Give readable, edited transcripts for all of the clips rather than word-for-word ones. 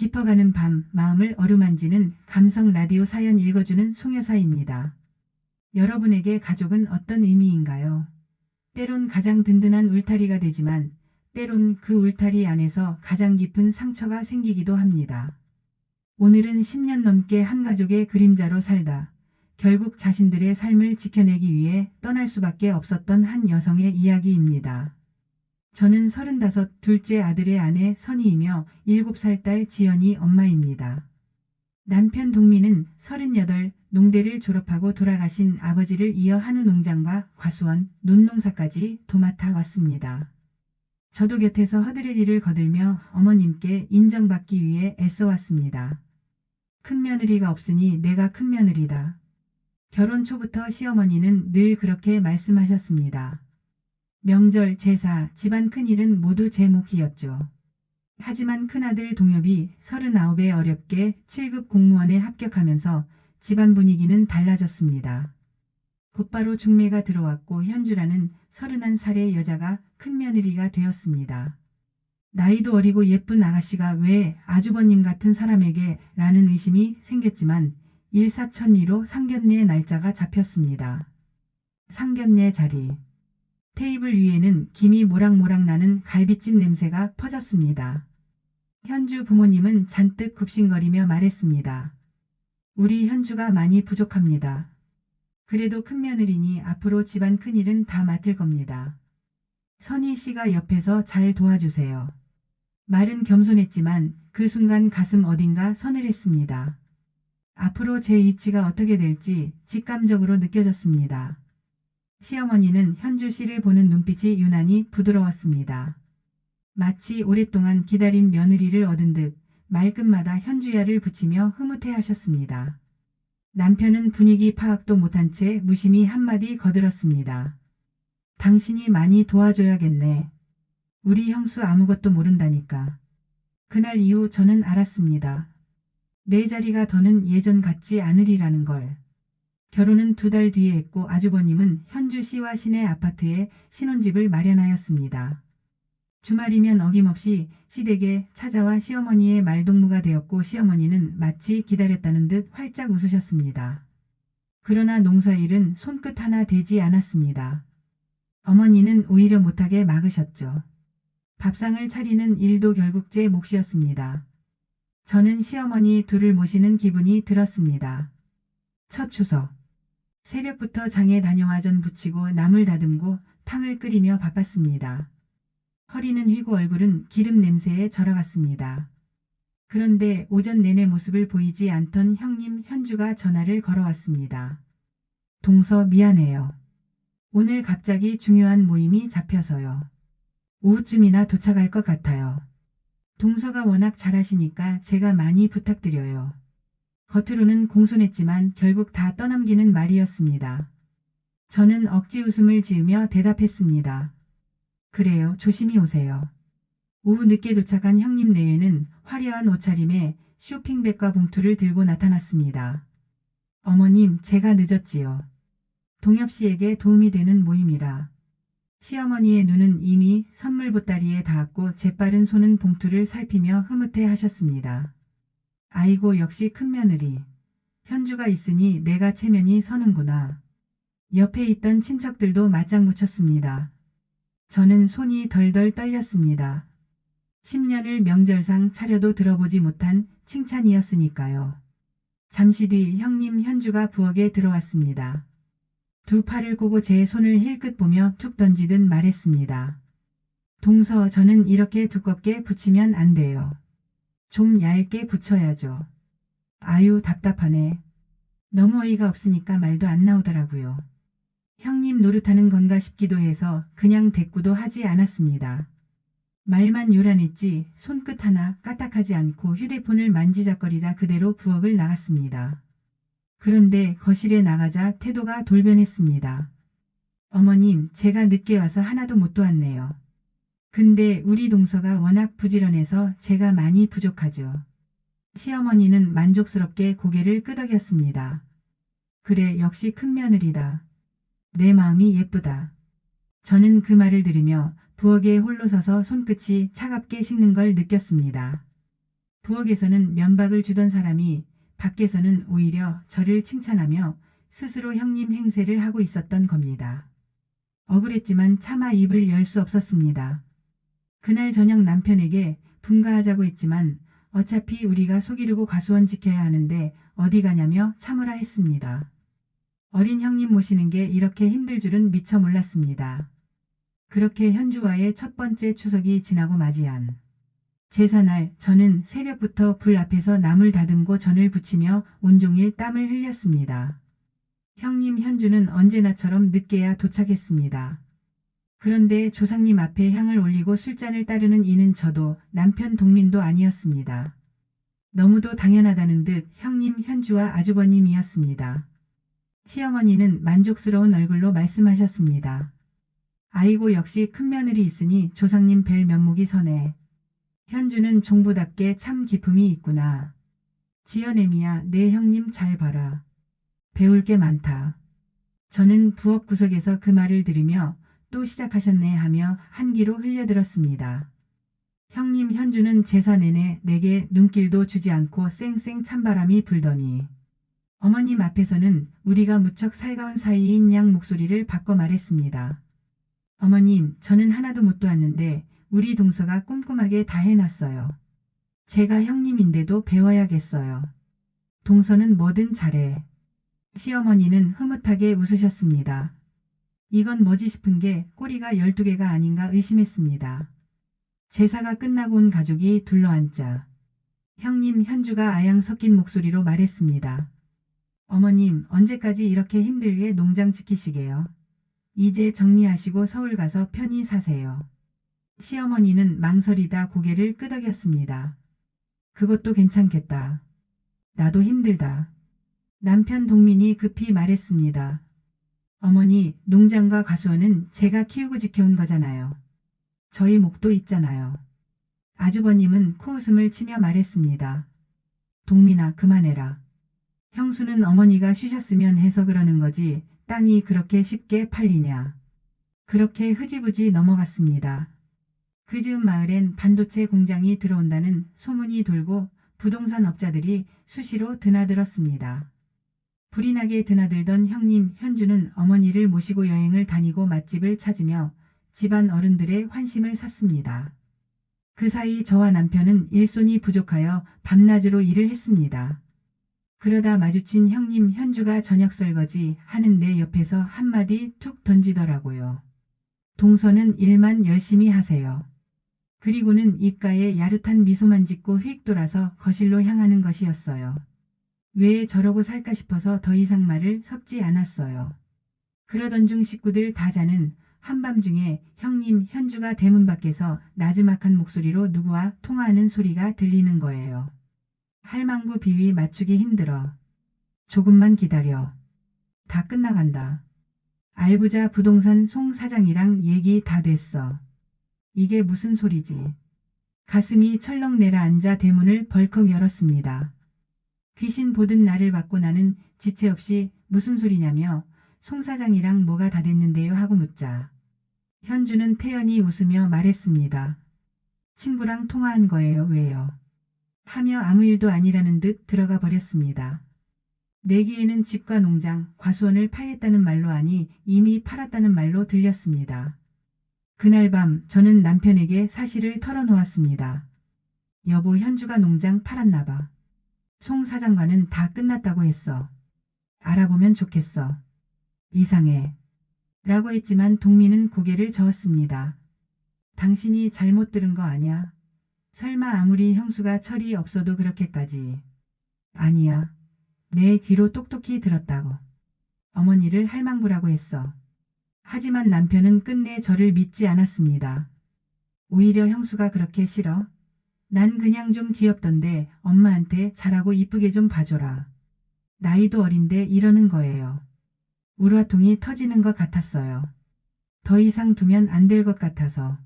깊어가는 밤, 마음을 어루만지는 감성 라디오 사연 읽어주는 송여사입니다. 여러분에게 가족은 어떤 의미인가요? 때론 가장 든든한 울타리가 되지만 때론 그 울타리 안에서 가장 깊은 상처가 생기기도 합니다. 오늘은 10년 넘게 한 가족의 그림자로 살다 결국 자신들의 삶을 지켜내기 위해 떠날 수밖에 없었던 한 여성의 이야기입니다. 저는 35 둘째 아들의 아내 선희이며 7살 딸 지연이 엄마입니다. 남편 동민은 38 농대를 졸업하고 돌아가신 아버지를 이어 한우 농장과 과수원, 논농사까지 도맡아 왔습니다. 저도 곁에서 허드렛 일을 거들며 어머님께 인정받기 위해 애써왔습니다. 큰며느리가 없으니 내가 큰며느리다. 결혼 초부터 시어머니는 늘 그렇게 말씀하셨습니다. 명절, 제사, 집안 큰일은 모두 제 몫이었죠. 하지만 큰아들 동엽이 39에 어렵게 7급 공무원에 합격하면서 집안 분위기는 달라졌습니다. 곧바로 중매가 들어왔고 현주라는 31살의 여자가 큰며느리가 되었습니다. 나이도 어리고 예쁜 아가씨가 왜 아주버님 같은 사람에게 라는 의심이 생겼지만 일사천리로 상견례 날짜가 잡혔습니다. 상견례 자리. 테이블 위에는 김이 모락모락 나는 갈비찜 냄새가 퍼졌습니다. 현주 부모님은 잔뜩 굽신거리며 말했습니다. 우리 현주가 많이 부족합니다. 그래도 큰며느리니 앞으로 집안 큰일은 다 맡을 겁니다. 선희 씨가 옆에서 잘 도와주세요. 말은 겸손했지만 그 순간 가슴 어딘가 서늘했습니다. 앞으로 제 위치가 어떻게 될지 직감적으로 느껴졌습니다. 시어머니는 현주 씨를 보는 눈빛이 유난히 부드러웠습니다. 마치 오랫동안 기다린 며느리를 얻은 듯 말끝마다 현주야를 붙이며 흐뭇해하셨습니다. 남편은 분위기 파악도 못한 채 무심히 한마디 거들었습니다. 당신이 많이 도와줘야겠네. 우리 형수 아무것도 모른다니까. 그날 이후 저는 알았습니다. 내 자리가 더는 예전 같지 않으리라는 걸. 결혼은 2달 뒤에 했고 아주버님은 현주 씨와 시내 아파트에 신혼집을 마련하였습니다. 주말이면 어김없이 시댁에 찾아와 시어머니의 말동무가 되었고 시어머니는 마치 기다렸다는 듯 활짝 웃으셨습니다. 그러나 농사일은 손끝 하나 대지 않았습니다. 어머니는 오히려 못하게 막으셨죠. 밥상을 차리는 일도 결국 제 몫이었습니다. 저는 시어머니 둘을 모시는 기분이 들었습니다. 첫 추석. 새벽부터 장에 다녀와 전 부치고 나물 다듬고 탕을 끓이며 바빴습니다. 허리는 휘고 얼굴은 기름 냄새에 절어갔습니다. 그런데 오전 내내 모습을 보이지 않던 형님 현주가 전화를 걸어왔습니다. 동서 미안해요. 오늘 갑자기 중요한 모임이 잡혀서요. 오후쯤이나 도착할 것 같아요. 동서가 워낙 잘하시니까 제가 많이 부탁드려요. 겉으로는 공손했지만 결국 다 떠넘기는 말이었습니다. 저는 억지 웃음을 지으며 대답했습니다. 그래요, 조심히 오세요. 오후 늦게 도착한 형님 내외는 화려한 옷차림에 쇼핑백과 봉투를 들고 나타났습니다. 어머님, 제가 늦었지요. 동엽 씨에게 도움이 되는 모임이라. 시어머니의 눈은 이미 선물 보따리에 닿았고 재빠른 손은 봉투를 살피며 흐뭇해 하셨습니다. 아이고 역시 큰며느리. 현주가 있으니 내가 체면이 서는구나. 옆에 있던 친척들도 맞장 묻혔습니다. 저는 손이 덜덜 떨렸습니다. 10년을 명절상 차려도 들어보지 못한 칭찬이었으니까요. 잠시 뒤 형님 현주가 부엌에 들어왔습니다. 두 팔을 꼬고 제 손을 힐끗 보며 툭 던지듯 말했습니다. 동서, 저는 이렇게 두껍게 붙이면 안 돼요. 좀 얇게 붙여야죠. 아유 답답하네. 너무 어이가 없으니까 말도 안 나오더라고요. 형님 노릇하는 건가 싶기도 해서 그냥 대꾸도 하지 않았습니다. 말만 요란했지 손끝 하나 까딱하지 않고 휴대폰을 만지작거리다 그대로 부엌을 나갔습니다. 그런데 거실에 나가자 태도가 돌변했습니다. 어머님, 제가 늦게 와서 하나도 못 도왔네요. 근데 우리 동서가 워낙 부지런해서 제가 많이 부족하죠. 시어머니는 만족스럽게 고개를 끄덕였습니다. 그래, 역시 큰며느리다. 내 마음이 예쁘다. 저는 그 말을 들으며 부엌에 홀로 서서 손끝이 차갑게 식는 걸 느꼈습니다. 부엌에서는 면박을 주던 사람이 밖에서는 오히려 저를 칭찬하며 스스로 형님 행세를 하고 있었던 겁니다. 억울했지만 차마 입을 열 수 없었습니다. 그날 저녁 남편에게 분가하자고 했지만 어차피 우리가 속이르고 과수원 지켜야 하는데 어디 가냐며 참으라 했습니다. 어린 형님 모시는 게 이렇게 힘들 줄은 미처 몰랐습니다. 그렇게 현주와의 첫 번째 추석이 지나고 맞이한 제사날 저는 새벽부터 불 앞에서 나물 다듬고 전을 부치며 온종일 땀을 흘렸습니다. 형님 현주는 언제나처럼 늦게야 도착했습니다. 그런데 조상님 앞에 향을 올리고 술잔을 따르는 이는 저도 남편 동민도 아니었습니다. 너무도 당연하다는 듯 형님 현주와 아주버님이었습니다. 시어머니는 만족스러운 얼굴로 말씀하셨습니다. 아이고 역시 큰며느리 있으니 조상님 뵐 면목이 서네. 현주는 종부답게 참 기품이 있구나. 지어내미야 내 형님 잘 봐라. 배울 게 많다. 저는 부엌 구석에서 그 말을 들으며 또 시작하셨네 하며 한기로 흘려들었습니다. 형님 현주는 제사 내내 내게 눈길도 주지 않고 쌩쌩 찬바람이 불더니 어머님 앞에서는 우리가 무척 살가운 사이인 양 목소리를 바꿔 말했습니다. 어머님 저는 하나도 못 도왔는데 우리 동서가 꼼꼼하게 다 해놨어요. 제가 형님인데도 배워야겠어요. 동서는 뭐든 잘해. 시어머니는 흐뭇하게 웃으셨습니다. 이건 뭐지 싶은 게 꼬리가 12개가 아닌가 의심했습니다. 제사가 끝나고 온 가족이 둘러앉자 형님 현주가 아양 섞인 목소리로 말했습니다. 어머님 언제까지 이렇게 힘들게 농장 지키시게요. 이제 정리하시고 서울 가서 편히 사세요. 시어머니는 망설이다 고개를 끄덕였습니다. 그것도 괜찮겠다. 나도 힘들다. 남편 동민이 급히 말했습니다. 어머니, 농장과 과수원은 제가 키우고 지켜온 거잖아요. 저희 목도 있잖아요. 아주버님은 코웃음을 치며 말했습니다. 동민아, 그만해라. 형수는 어머니가 쉬셨으면 해서 그러는 거지 땅이 그렇게 쉽게 팔리냐. 그렇게 흐지부지 넘어갔습니다. 그 즈음 마을엔 반도체 공장이 들어온다는 소문이 돌고 부동산 업자들이 수시로 드나들었습니다. 불이 나게 드나들던 형님 현주는 어머니를 모시고 여행을 다니고 맛집을 찾으며 집안 어른들의 환심을 샀습니다. 그 사이 저와 남편은 일손이 부족하여 밤낮으로 일을 했습니다. 그러다 마주친 형님 현주가 저녁 설거지 하는데 옆에서 한마디 툭 던지더라고요. 동서는 일만 열심히 하세요. 그리고는 입가에 야릇한 미소만 짓고 휙 돌아서 거실로 향하는 것이었어요. 왜 저러고 살까 싶어서 더 이상 말을 섞지 않았어요. 그러던 중 식구들 다 자는 한밤중에 형님 현주가 대문 밖에서 나지막한 목소리로 누구와 통화하는 소리가 들리는 거예요. 할망구 비위 맞추기 힘들어. 조금만 기다려. 다 끝나간다. 알부자 부동산 송 사장이랑 얘기 다 됐어. 이게 무슨 소리지. 가슴이 철렁 내려앉아 대문을 벌컥 열었습니다. 귀신 보듯 나를 받고 나는 지체 없이 무슨 소리냐며 송 사장이랑 뭐가 다 됐는데요 하고 묻자. 현주는 태연히 웃으며 말했습니다. 친구랑 통화한 거예요. 왜요? 하며 아무 일도 아니라는 듯 들어가 버렸습니다. 내기에는 집과 농장, 과수원을 팔겠다는 말로 아니 이미 팔았다는 말로 들렸습니다. 그날 밤 저는 남편에게 사실을 털어놓았습니다. 여보 현주가 농장 팔았나 봐. 송 사장과는 다 끝났다고 했어. 알아보면 좋겠어. 이상해. 라고 했지만 동민은 고개를 저었습니다. 당신이 잘못 들은 거 아냐? 설마 아무리 형수가 철이 없어도 그렇게까지. 아니야. 내 귀로 똑똑히 들었다고. 어머니를 할망구라고 했어. 하지만 남편은 끝내 저를 믿지 않았습니다. 오히려 형수가 그렇게 싫어? 난 그냥 좀 귀엽던데 엄마한테 잘하고 이쁘게 좀 봐줘라. 나이도 어린데 이러는 거예요. 울화통이 터지는 것 같았어요. 더 이상 두면 안 될 것 같아서.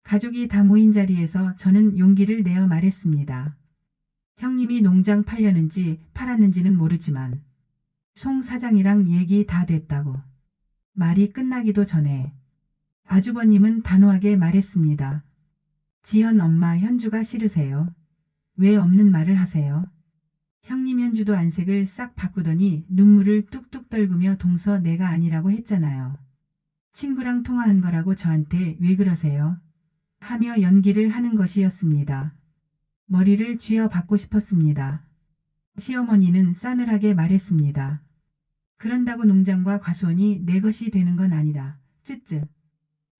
가족이 다 모인 자리에서 저는 용기를 내어 말했습니다. 형님이 농장 팔려는지 팔았는지는 모르지만 송 사장이랑 얘기 다 됐다고. 말이 끝나기도 전에 아주버님은 단호하게 말했습니다. 지현 엄마 현주가 싫으세요? 왜 없는 말을 하세요? 형님 현주도 안색을 싹 바꾸더니 눈물을 뚝뚝 떨구며 동서 내가 아니라고 했잖아요. 친구랑 통화한 거라고 저한테 왜 그러세요? 하며 연기를 하는 것이었습니다. 머리를 쥐어 받고 싶었습니다. 시어머니는 싸늘하게 말했습니다. 그런다고 농장과 과수원이 내 것이 되는 건 아니다. 쯧쯧.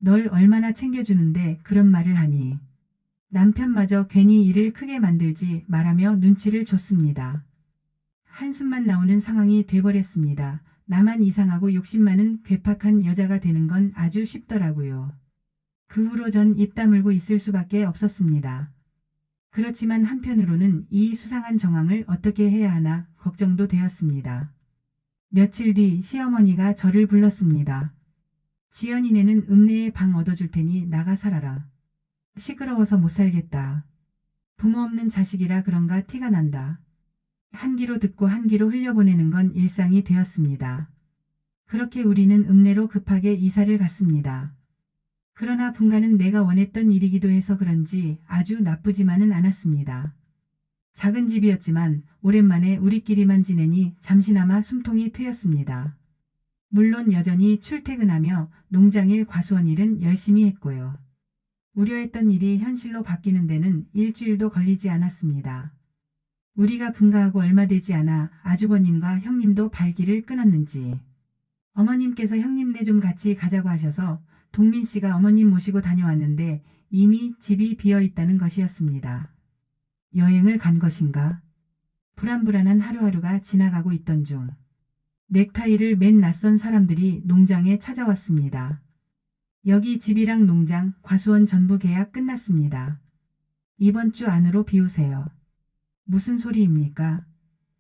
널 얼마나 챙겨주는데 그런 말을 하니. 남편마저 괜히 일을 크게 만들지 말하며 눈치를 줬습니다. 한숨만 나오는 상황이 돼버렸습니다. 나만 이상하고 욕심 많은 괴팍한 여자가 되는 건 아주 쉽더라고요. 그 후로 전 입 다물고 있을 수밖에 없었습니다. 그렇지만 한편으로는 이 수상한 정황을 어떻게 해야 하나 걱정도 되었습니다. 며칠 뒤 시어머니가 저를 불렀습니다. 지연이네는 읍내에 방 얻어줄 테니 나가 살아라. 시끄러워서 못 살겠다. 부모 없는 자식이라 그런가 티가 난다. 한 귀로 듣고 한 귀로 흘려보내는 건 일상이 되었습니다. 그렇게 우리는 읍내로 급하게 이사를 갔습니다. 그러나 분가는 내가 원했던 일이기도 해서 그런지 아주 나쁘지만은 않았습니다. 작은 집이었지만 오랜만에 우리끼리만 지내니 잠시나마 숨통이 트였습니다. 물론 여전히 출퇴근하며 농장일 과수원 일은 열심히 했고요. 우려했던 일이 현실로 바뀌는 데는 일주일도 걸리지 않았습니다. 우리가 분가하고 얼마 되지 않아 아주버님과 형님도 발길을 끊었는지 어머님께서 형님네 좀 같이 가자고 하셔서 동민 씨가 어머님 모시고 다녀왔는데 이미 집이 비어 있다는 것이었습니다. 여행을 간 것인가? 불안불안한 하루하루가 지나가고 있던 중 넥타이를 맨 낯선 사람들이 농장에 찾아왔습니다. 여기 집이랑 농장, 과수원 전부 계약 끝났습니다. 이번 주 안으로 비우세요. 무슨 소리입니까?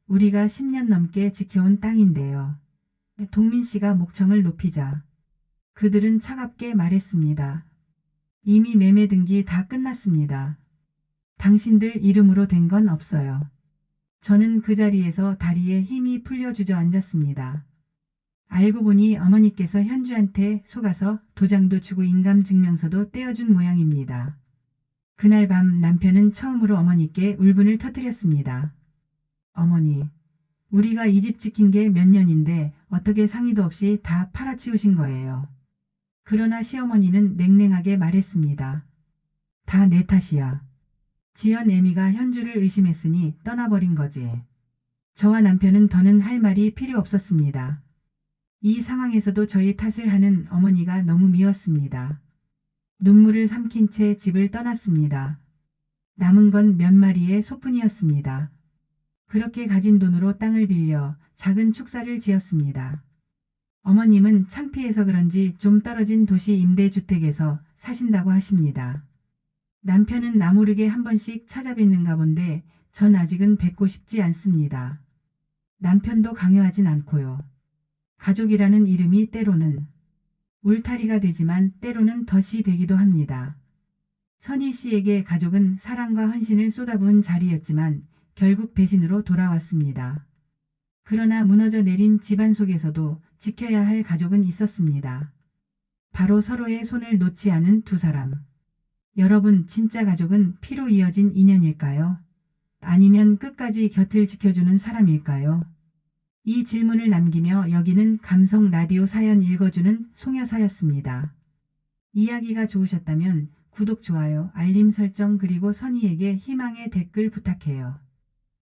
우리가 10년 넘게 지켜온 땅인데요. 동민 씨가 목청을 높이자 그들은 차갑게 말했습니다. 이미 매매 등기 다 끝났습니다. 당신들 이름으로 된 건 없어요. 저는 그 자리에서 다리에 힘이 풀려 주저앉았습니다. 알고 보니 어머니께서 현주한테 속아서 도장도 주고 인감증명서도 떼어준 모양입니다. 그날 밤 남편은 처음으로 어머니께 울분을 터뜨렸습니다. 어머니, 우리가 이 집 지킨 게 몇 년인데 어떻게 상의도 없이 다 팔아치우신 거예요. 그러나 시어머니는 냉랭하게 말했습니다. 다 내 탓이야. 지연 애미가 현주를 의심했으니 떠나버린 거지. 저와 남편은 더는 할 말이 필요 없었습니다. 이 상황에서도 저희 탓을 하는 어머니가 너무 미웠습니다. 눈물을 삼킨 채 집을 떠났습니다. 남은 건 몇 마리의 소뿐이었습니다. 그렇게 가진 돈으로 땅을 빌려 작은 축사를 지었습니다. 어머님은 창피해서 그런지 좀 떨어진 도시 임대주택에서 사신다고 하십니다. 남편은 나 모르게 한 번씩 찾아뵙는가 본데 전 아직은 뵙고 싶지 않습니다. 남편도 강요하진 않고요. 가족이라는 이름이 때로는 울타리가 되지만 때로는 덫이 되기도 합니다. 선희 씨에게 가족은 사랑과 헌신을 쏟아부은 자리였지만 결국 배신으로 돌아왔습니다. 그러나 무너져 내린 집안 속에서도 지켜야 할 가족은 있었습니다. 바로 서로의 손을 놓지 않은 두 사람. 여러분, 진짜 가족은 피로 이어진 인연일까요? 아니면 끝까지 곁을 지켜주는 사람일까요? 이 질문을 남기며 여기는 감성 라디오 사연 읽어주는 송여사였습니다. 이야기가 좋으셨다면 구독, 좋아요, 알림 설정 그리고 선희에게 희망의 댓글 부탁해요.